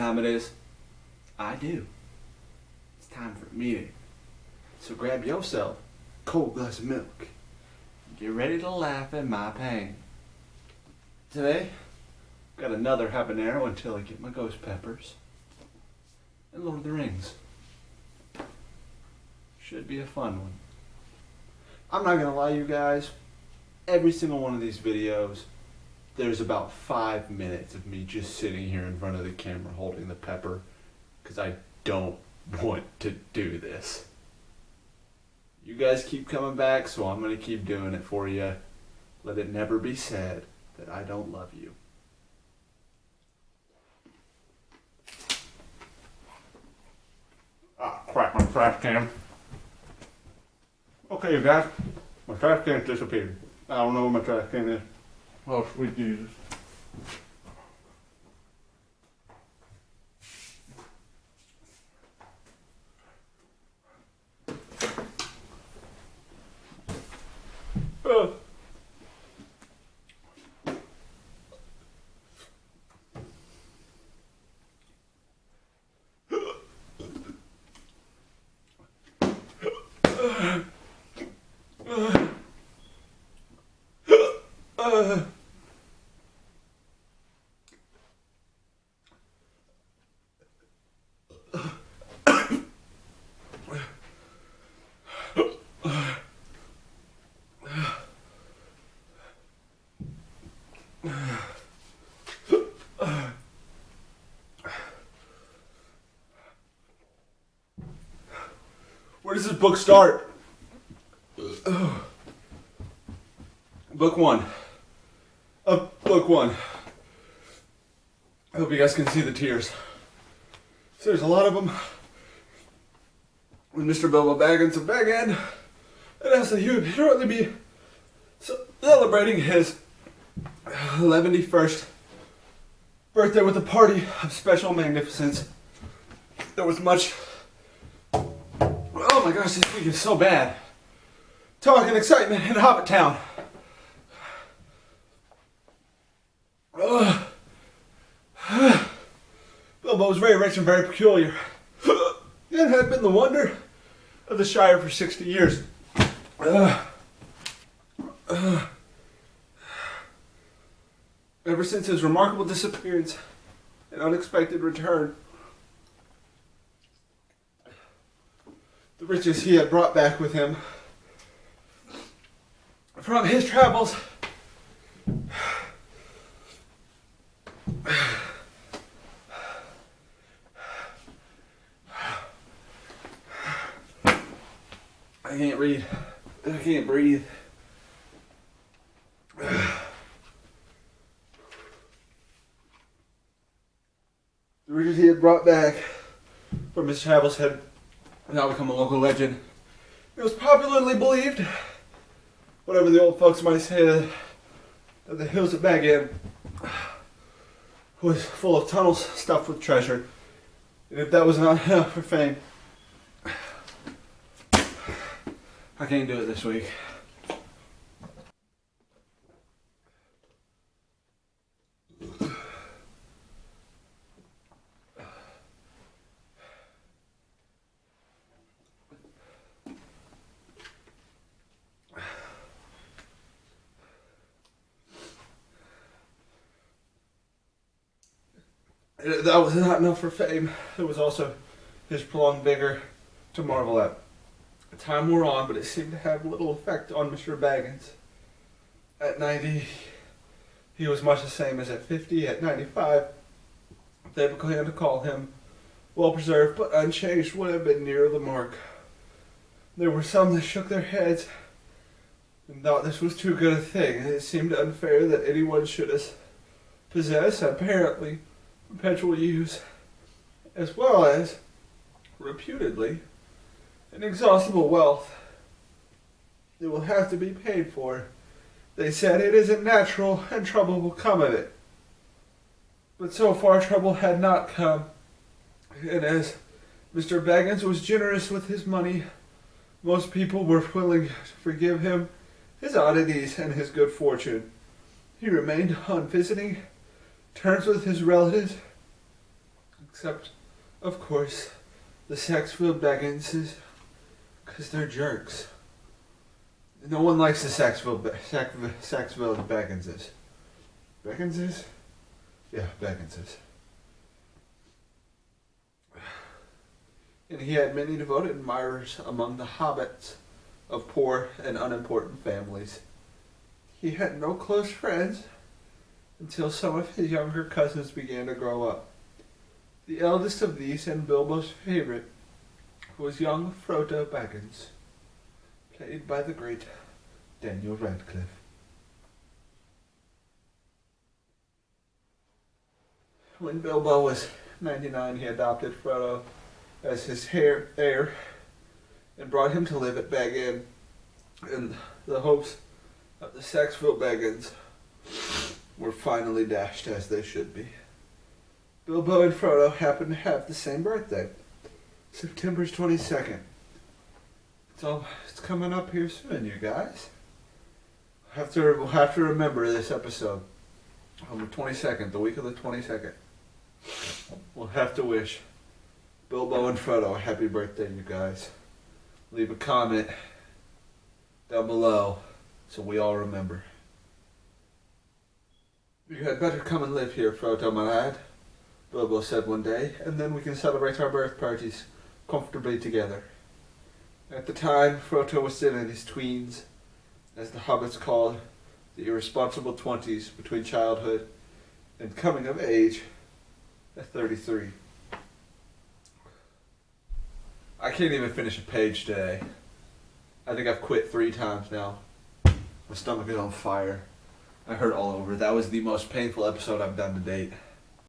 time it is? I do. It's time for a meeting. So grab yourself a cold glass of milk. Get ready to laugh at my pain. Today, got another habanero until I get my ghost peppers. And Lord of the Rings. Should be a fun one. I'm not gonna lie, you guys. Every single one of these videos, there's about 5 minutes of me just sitting here in front of the camera holding the pepper because I don't want to do this. You guys keep coming back, so I'm going to keep doing it for you. Let it never be said that I don't love you. Ah, crap, my trash can. Okay, you guys, my trash can disappeared. I don't know where my trash can is. Oh, sweet Jesus. Where does this book start? Book one. Book one. I hope you guys can see the tears. So there's a lot of them. When Mr. Bilbo Baggins of Bag End announced that he would shortly be celebrating his 11st birthday with a party of special magnificence. There was much... Oh my gosh, this week is so bad. Talk and excitement in Hobbit Town. Bilbo was very rich and very peculiar. And had been the wonder of the Shire for 60 years. Ever since his remarkable disappearance and unexpected return, the riches he had brought back with him from his travels I can't read. I can't breathe. The riches he had brought back from his travels had now become a local legend. It was popularly believed, whatever the old folks might say, that the hills of Bag End was full of tunnels stuffed with treasure. And if that was not enough for fame, I can't do it this week. That was not enough for fame. It was also his prolonged vigor to marvel at. Time wore on, but it seemed to have little effect on Mr. Baggins. At 90, he was much the same as at 50. At 95, they began to call him well-preserved, but unchanged would have been near the mark. There were some that shook their heads and thought this was too good a thing, and it seemed unfair that anyone should possess, apparently, perpetual use, as well as, reputedly, inexhaustible wealth. It will have to be paid for. They said it isn't natural and trouble will come of it. But so far trouble had not come, and as Mr. Baggins was generous with his money, most people were willing to forgive him his oddities and his good fortune. He remained on visiting terms with his relatives, Except, of course, the Saxville Bagginses, because they're jerks. No one likes the Saxville Bagginses. Bagginses? Yeah, Bagginses. And he had many devoted admirers among the hobbits of poor and unimportant families. He had no close friends until some of his younger cousins began to grow up. The eldest of these, and Bilbo's favorite, was young Frodo Baggins, played by the great Daniel Radcliffe. When Bilbo was 99, he adopted Frodo as his heir and brought him to live at Bag End in the hopes of the Saxville Baggins were finally dashed as they should be. Bilbo and Frodo happened to have the same birthday, September 22nd. It's coming up here soon, you guys. We'll have to remember this episode on the 22nd, the week of the 22nd. We'll have to wish Bilbo and Frodo a happy birthday, you guys. Leave a comment down below so we all remember. You had better come and live here, Frodo, my lad, Bilbo said one day, and then we can celebrate our birth parties comfortably together. At the time, Frodo was still in his tweens, as the hobbits called the irresponsible 20s between childhood and coming of age at 33. I can't even finish a page today. I think I've quit 3 times now. My stomach is on fire. I hurt all over. That was the most painful episode I've done to date.